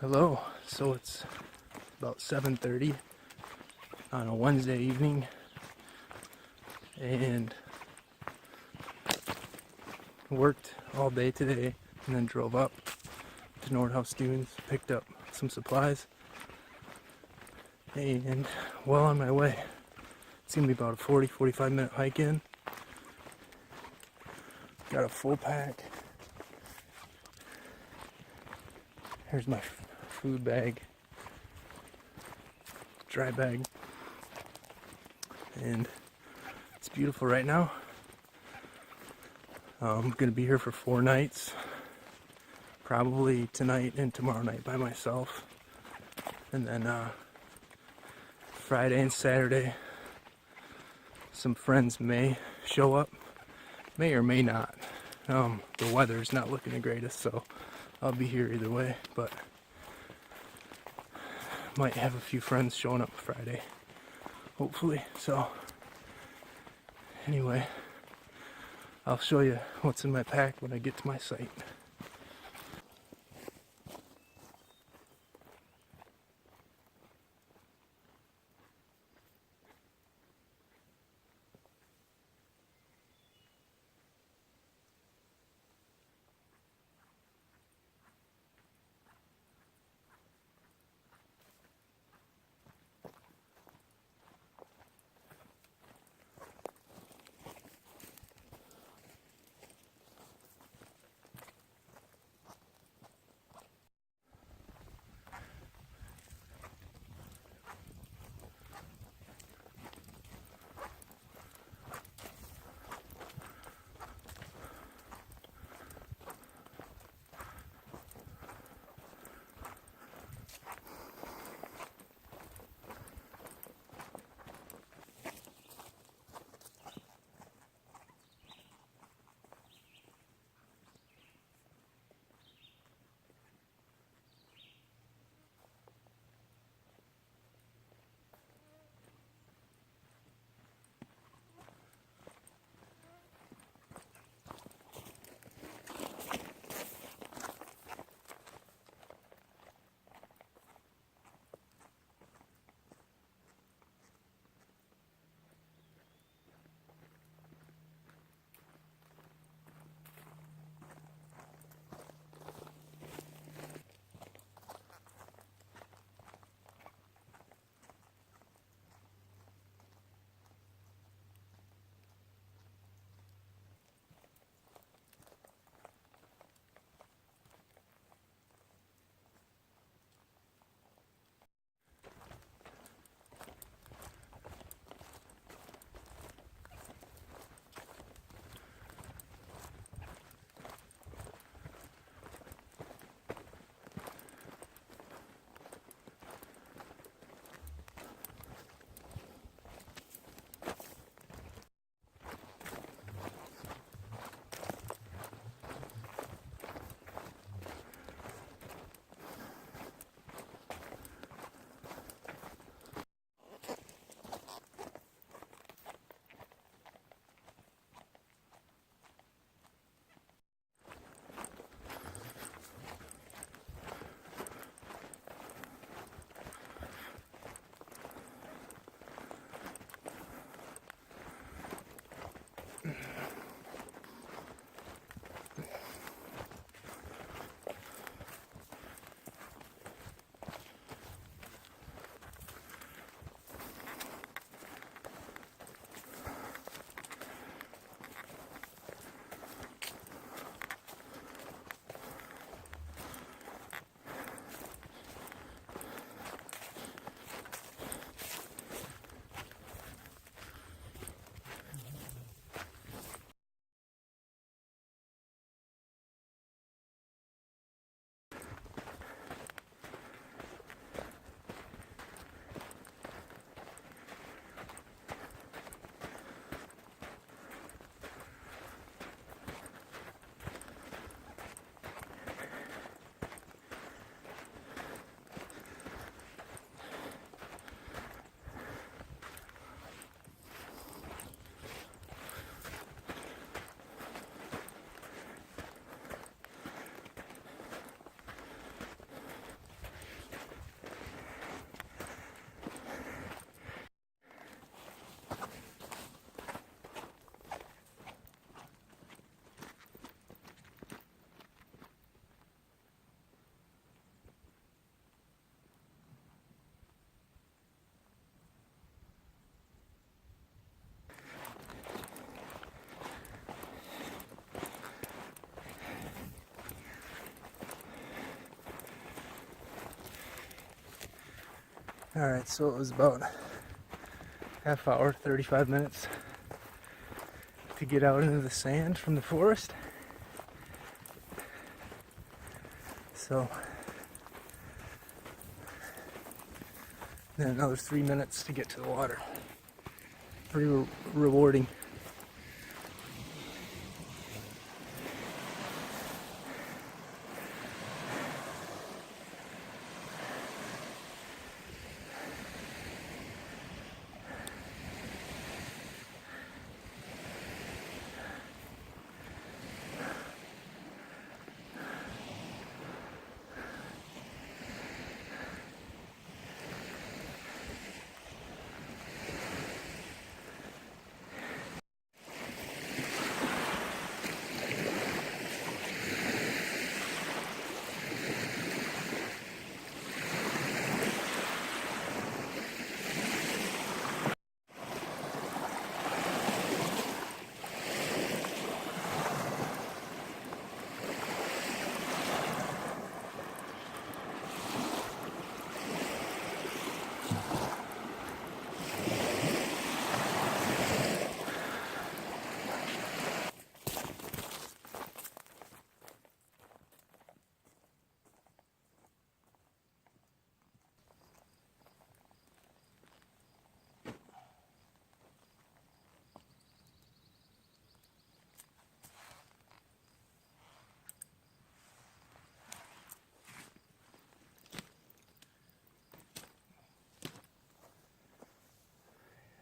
Hello. So it's about 7:30 on a Wednesday evening, and worked all day today, and then drove up to Nordhouse Dunes, picked up some supplies, and well on my way. It's gonna be about a 40-45 minute hike in. Got a full pack. Here's my food bag, dry bag, and it's beautiful right now. I'm gonna be here for 4 nights, probably tonight and tomorrow night by myself, and then Friday and Saturday some friends may show up, may or may not. The weather's not looking the greatest, so I'll be here either way, but might have a few friends showing up Friday, hopefully. So anyway, I'll show you what's in my pack when I get to my site. Alright, so it was about half hour, 35 minutes to get out into the sand from the forest. So then another 3 minutes to get to the water. Pretty rewarding.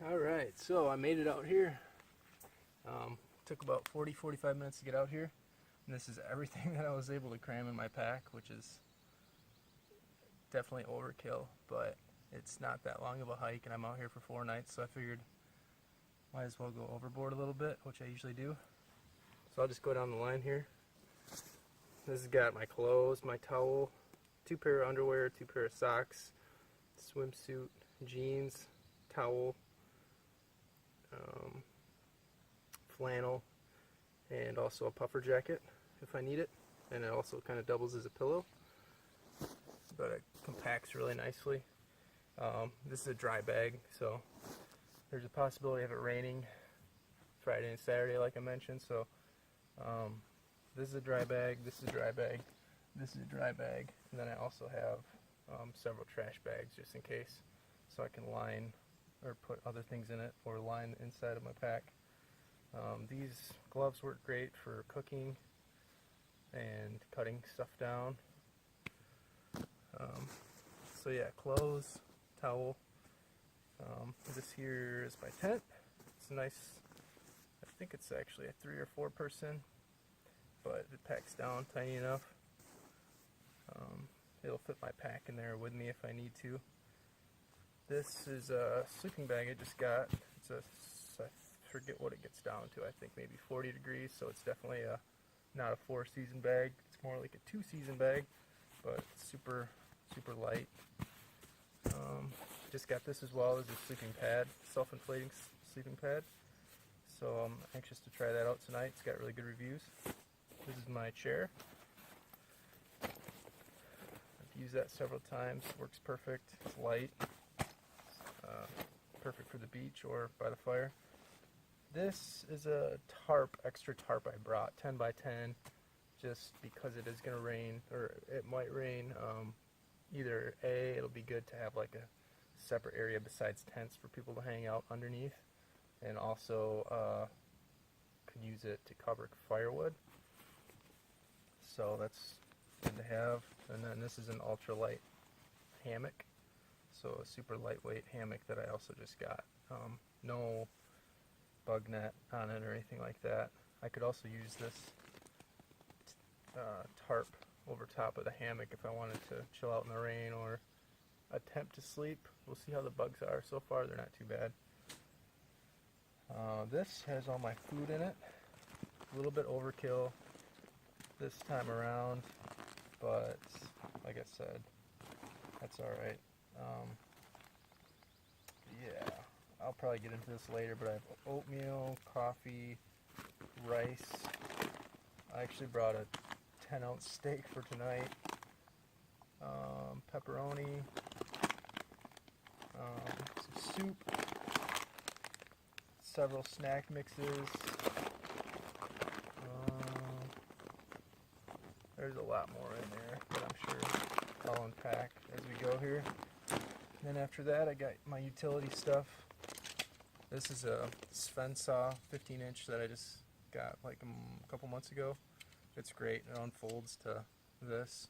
Alright, so I made it out here. Took about 40-45 minutes to get out here. And this is everything that I was able to cram in my pack, which is definitely overkill, but it's not that long of a hike, and I'm out here for 4 nights, so I figured might as well go overboard a little bit, which I usually do. So I'll just go down the line here. This has got my clothes, my towel, 2 pair of underwear, 2 pair of socks, swimsuit, jeans, towel, flannel, and also a puffer jacket if I need it, and it also kind of doubles as a pillow, but it compacts really nicely. This is a dry bag, so there's a possibility of it raining Friday and Saturday like I mentioned, so this is a dry bag, this is a dry bag, this is a dry bag, and then I also have several trash bags just in case, so I can line or put other things in it or line the inside of my pack. These gloves work great for cooking and cutting stuff down. So yeah, clothes, towel. This here is my tent. It's nice. I think it's actually a 3 or 4 person, but it packs down tiny enough. It'll fit my pack in there with me if I need to. This is a sleeping bag I just got. It's I forget what it gets down to. I think maybe 40 degrees, so it's definitely not a 4-season bag. It's more like a 2-season bag, but it's super light. Just got this as well as a sleeping pad, self-inflating sleeping pad. So I'm anxious to try that out tonight. It's got really good reviews. This is my chair. I've used that several times. Works perfect. It's light. Perfect for the beach or by the fire. This is a tarp, extra tarp I brought, 10 by 10, just because it is going to rain, or it might rain. Either A, it'll be good to have like a separate area besides tents for people to hang out underneath, and also could use it to cover firewood. So that's good to have. And then this is an ultralight hammock. So a super lightweight hammock that I also just got. No bug net on it or anything like that. I could also use this tarp over top of the hammock if I wanted to chill out in the rain or attempt to sleep. We'll see how the bugs are. So far they're not too bad. This has all my food in it. A little bit overkill this time around, but like I said, that's alright. Yeah, I'll probably get into this later, but I have oatmeal, coffee, rice. I actually brought a 10-ounce steak for tonight. Pepperoni, some soup, several snack mixes. There's a lot more in there that I'm sure I'll unpack as we go here. And then after that, I got my utility stuff. This is a Sven saw 15-inch that I just got like a couple months ago. It's great. It unfolds to this,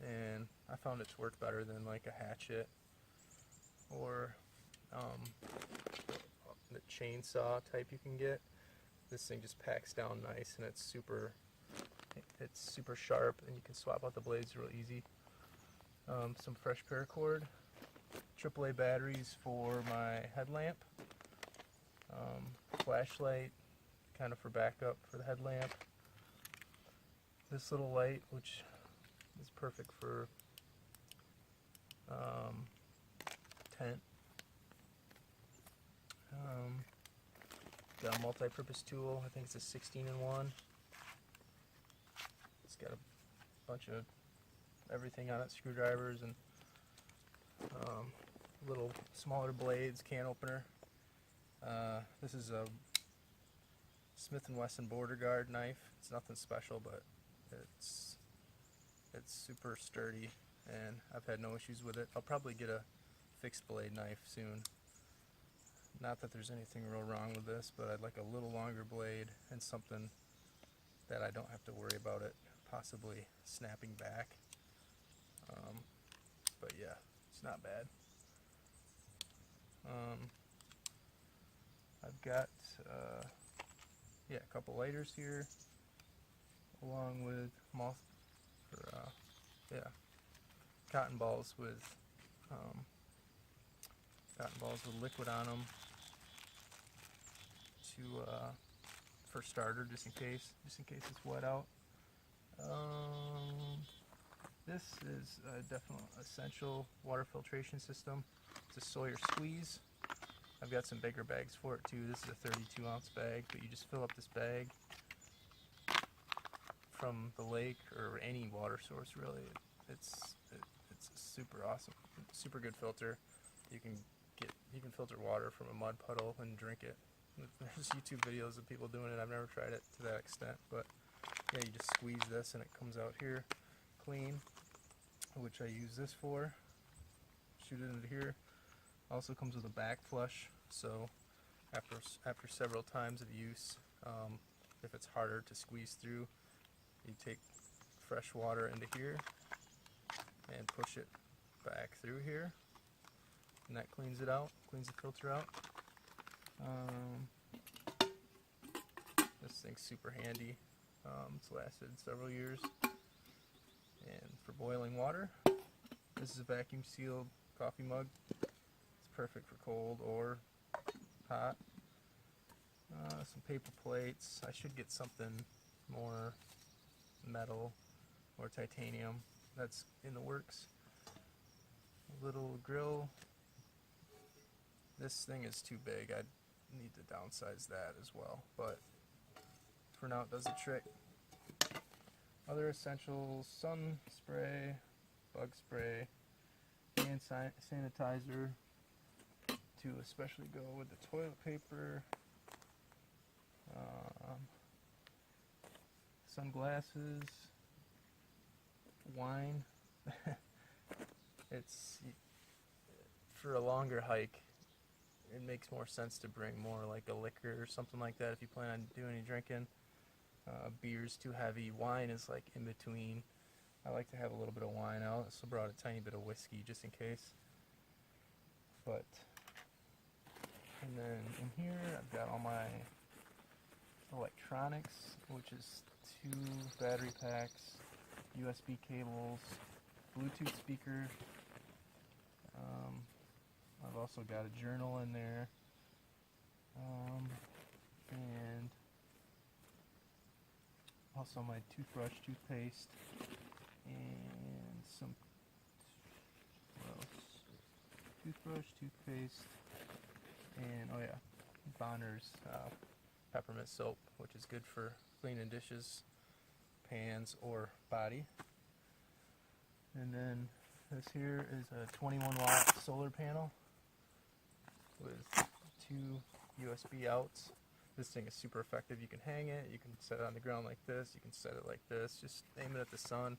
and I found it's worked better than like a hatchet or the chainsaw type you can get. This thing just packs down nice, and it's super sharp, and you can swap out the blades real easy. Some fresh paracord, AAA batteries for my headlamp, flashlight kind of for backup for the headlamp, this little light which is perfect for tent, got a multi-purpose tool. I think it's a 16-in-1. It's got a bunch of everything on it, screwdrivers and little smaller blades, can opener. This is a Smith & Wesson border guard knife. It's nothing special, but it's super sturdy, and I've had no issues with it. I'll probably get a fixed blade knife soon. Not that there's anything real wrong with this, but I'd like a little longer blade and something that I don't have to worry about it possibly snapping back. But yeah, it's not bad. I've got a couple lighters here, along with cotton balls with liquid on them for starter, just in case it's wet out. This is a definite essential water filtration system. It's a Sawyer squeeze. I've got some bigger bags for it too. This is a 32-ounce bag, but you just fill up this bag from the lake or any water source really. It's super awesome, super good filter. You can filter water from a mud puddle and drink it. There's YouTube videos of people doing it. I've never tried it to that extent, but yeah, you just squeeze this and it comes out here clean, which I use this for. Shoot it into here. Also comes with a back flush, so after several times of use, if it's harder to squeeze through, you take fresh water into here and push it back through here, and that cleans it out, cleans the filter out. This thing's super handy. It's lasted several years. And for boiling water, this is a vacuum sealed coffee mug. It's perfect for cold or hot. Some paper plates. I should get something more metal or titanium. That's in the works. A little grill. This thing is too big. I need to downsize that as well, but for now it does the trick. Other essentials: sun spray, bug spray, hand sanitizer to especially go with the toilet paper, sunglasses, wine. It's for a longer hike. It makes more sense to bring more like a liquor or something like that if you plan on doing any drinking. Beer's too heavy. Wine is like in between. I like to have a little bit of wine. I also brought a tiny bit of whiskey just in case. And then in here I've got all my electronics, which is 2 battery packs, USB cables, Bluetooth speaker. I've also got a journal in there, and also my toothbrush, toothpaste, and some toothbrush, toothpaste, and Bonner's peppermint soap, which is good for cleaning dishes, pans, or body. And then this here is a 21-watt solar panel. with 2 USB outs. This thing is super effective. You can hang it, you can set it on the ground like this, you can set it like this, just aim it at the sun,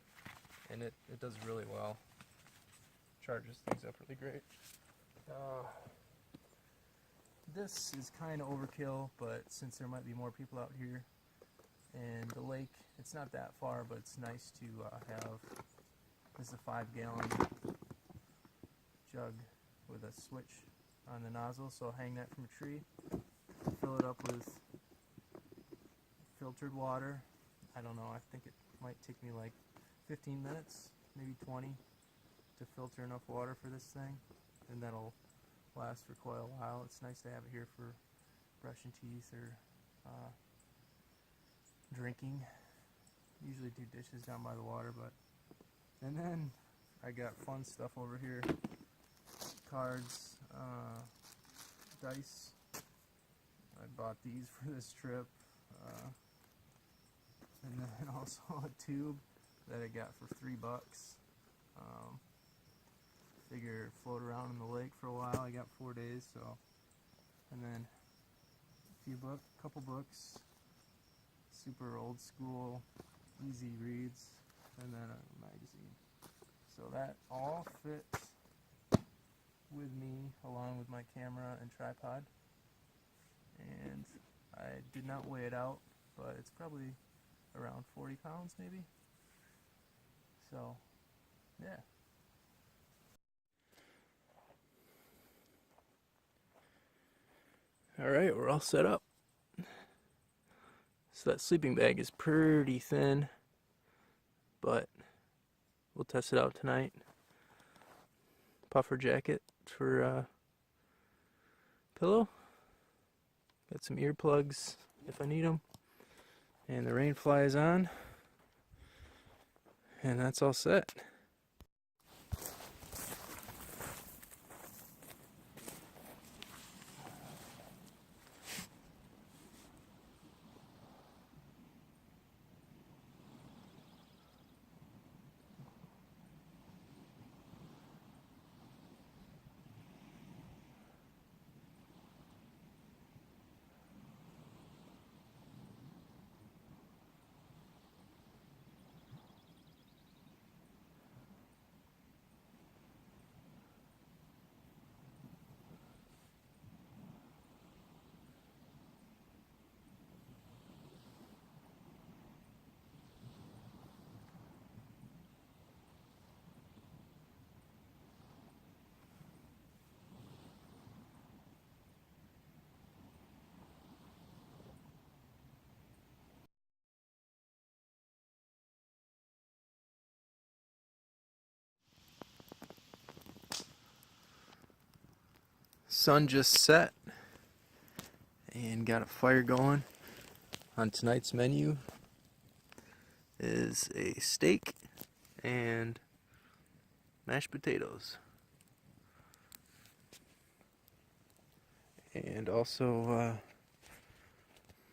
and it does really well. Charges things up really great. This is kind of overkill, but since there might be more people out here, and the lake, it's not that far, but it's nice to have, this is a 5-gallon jug with a switch on the nozzle, so I'll hang that from a tree, fill it up with filtered water. I don't know, I think it might take me like 15 minutes, maybe 20, to filter enough water for this thing, and that'll last for quite a while. It's nice to have it here for brushing teeth or drinking. Usually do dishes down by the water, but and then I got fun stuff over here. Cards, dice. I bought these for this trip, and then also a tube that I got for $3. Figure float around in the lake for a while. I got 4 days, so, and then a couple books, super old school, easy reads, and then a magazine. So that all fits with me along with my camera and tripod. And I did not weigh it out, but it's probably around 40 pounds maybe. So, yeah. Alright, we're all set up. So that sleeping bag is pretty thin, but we'll test it out tonight. Puffer jacket for pillow. Got some earplugs if I need them. And the rain fly is on. And that's all set. Sun just set and got a fire going. On tonight's menu is a steak and mashed potatoes, and also a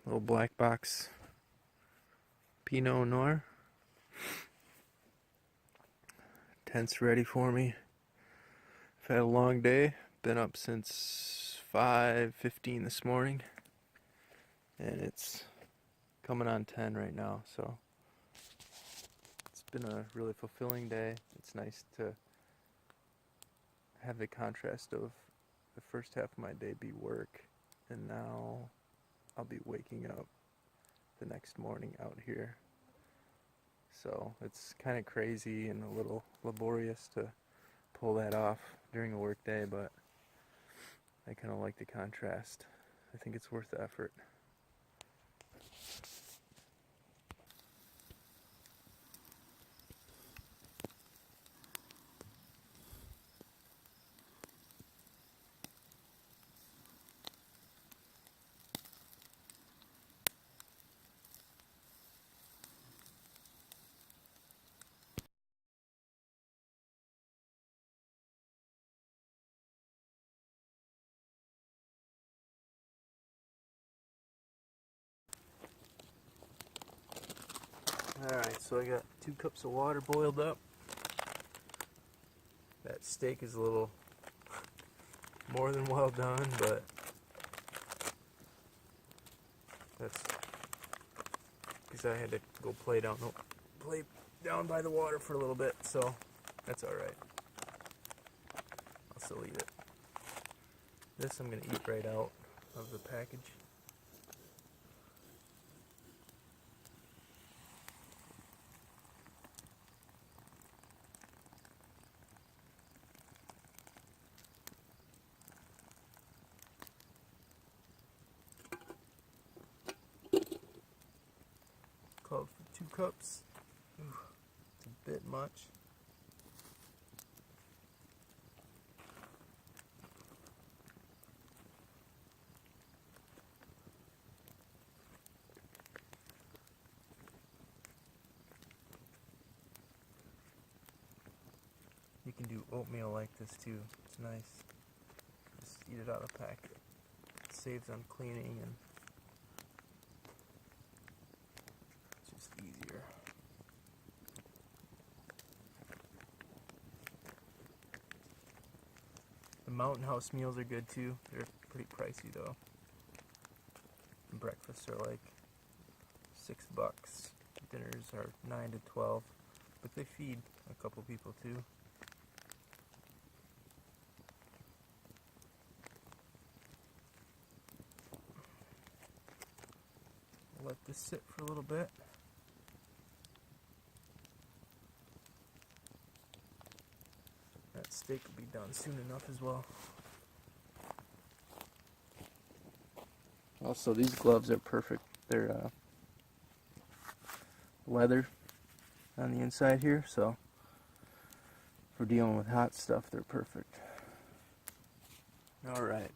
little black box Pinot Noir. Tent's ready for me. I've had a long day. Been up since 5:15 this morning, and it's coming on 10 right now, so it's been a really fulfilling day. It's nice to have the contrast of the first half of my day be work, and now I'll be waking up the next morning out here. So it's kind of crazy and a little laborious to pull that off during a work day, but I kind of like the contrast. I think it's worth the effort. Alright, so I got 2 cups of water boiled up. That steak is a little more than well done, but that's because I had to go play down by the water for a little bit, so that's alright. I'll still eat it. This I'm going to eat right out of the package. Called for 2 cups. Ooh, it's a bit much. You can do oatmeal like this too. It's nice. Just eat it out of the packet. It saves on cleaning and it's just easier. The Mountain House meals are good too. They're pretty pricey though. And breakfasts are like $6. Dinners are 9 to 12, but they feed a couple people too. Let this sit for a little bit. That steak will be done soon enough as well. Also, these gloves are perfect. They're leather on the inside here, so for dealing with hot stuff, they're perfect. Alright.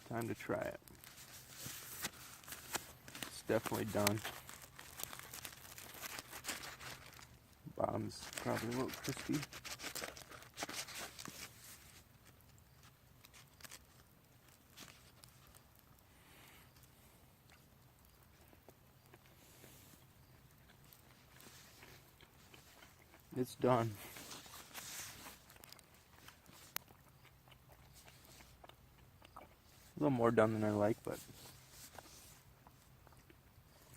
Time to try it. It's definitely done. Bottom's probably a little crispy. It's done. A little more done than I like, but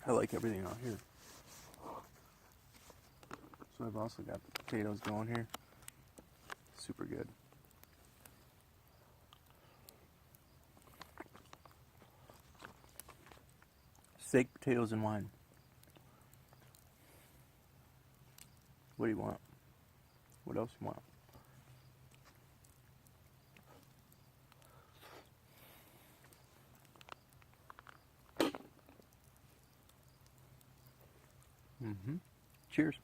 I like everything out here. So I've also got the potatoes going here. Super good. Steak, potatoes, and wine. What do you want? What else you want? Cheers.